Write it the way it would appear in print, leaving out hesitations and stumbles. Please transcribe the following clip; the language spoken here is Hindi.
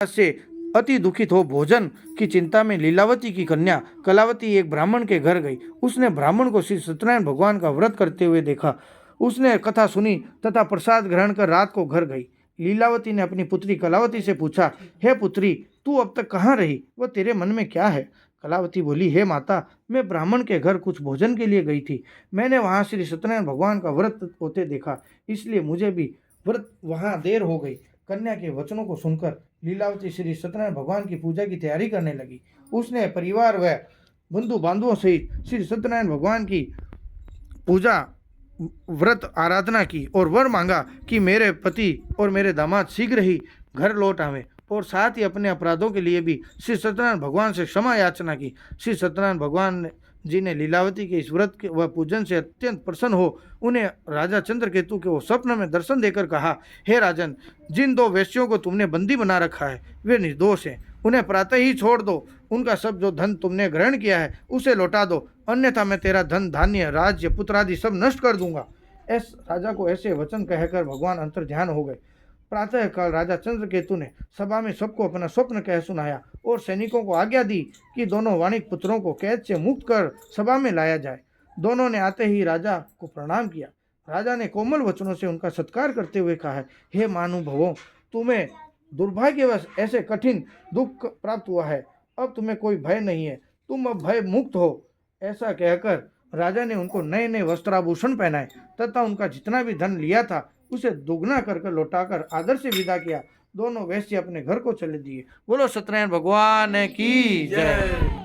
से अति दुखित हो भोजन की चिंता में लीलावती की कन्या कलावती एक ब्राह्मण के घर गई। उसने ब्राह्मण को श्री सत्यनारायण भगवान का व्रत करते हुए देखा। उसने कथा सुनी तथा प्रसाद ग्रहण कर रात को घर गई। लीलावती ने अपनी पुत्री कलावती से पूछा, हे पुत्री, तू अब तक कहाँ रही? वह तेरे मन में क्या है? कलावती बोली, हे माता, मैं ब्राह्मण के घर कुछ भोजन के लिए गई थी। मैंने वहां श्री सत्यनारायण भगवान का व्रत होते देखा, इसलिए मुझे भी व्रत वहां देर हो गई। कन्या के वचनों को सुनकर लीलावती श्री सत्यनारायण भगवान की पूजा की तैयारी करने लगी। उसने परिवार व बंधु बांधवों सहित श्री सत्यनारायण भगवान की पूजा व्रत आराधना की और वर मांगा कि मेरे पति और मेरे दामाद शीघ्र ही घर लौट आवे, और साथ ही अपने अपराधों के लिए भी श्री सत्यनारायण भगवान से क्षमा याचना की। श्री सत्यनारायण भगवान जी ने लीलावती के इस व्रत व पूजन से अत्यंत प्रसन्न हो उन्हें राजा चंद्रकेतु के वो स्वप्न में दर्शन देकर कहा, हे राजन, जिन दो वेश्यों को तुमने बंदी बना रखा है वे निर्दोष हैं। उन्हें प्रातः ही छोड़ दो। उनका सब जो धन तुमने ग्रहण किया है उसे लौटा दो, अन्यथा मैं तेरा धन धान्य राज्य पुत्र आदि सब नष्ट कर दूंगा। ऐस राजा को ऐसे वचन कहकर भगवान अंतर ध्यान हो गए। प्रातः काल राजा चंद्रकेतु ने सभा में सबको अपना स्वप्न कह सुनाया और सैनिकों को आज्ञा दी कि दोनों वाणिक पुत्रों को कैद से मुक्त कर सभा में लाया जाए। दोनों ने आते ही राजा को प्रणाम किया। राजा ने कोमल वचनों से उनका सत्कार करते हुए कहा, हे महानुभावों, तुम्हें दुर्भाग्यवश ऐसे कठिन दुख प्राप्त हुआ है। अब तुम्हें कोई भय नहीं है, तुम अब भय मुक्त हो। ऐसा कहकर राजा ने उनको नए नए वस्त्राभूषण पहनाए तथा उनका जितना भी धन लिया था उसे दुगना कर लौटाकर आदर से विदा किया। दोनों वैश्य अपने घर को चले दिए। बोलो सत्यनारायण भगवान की जय।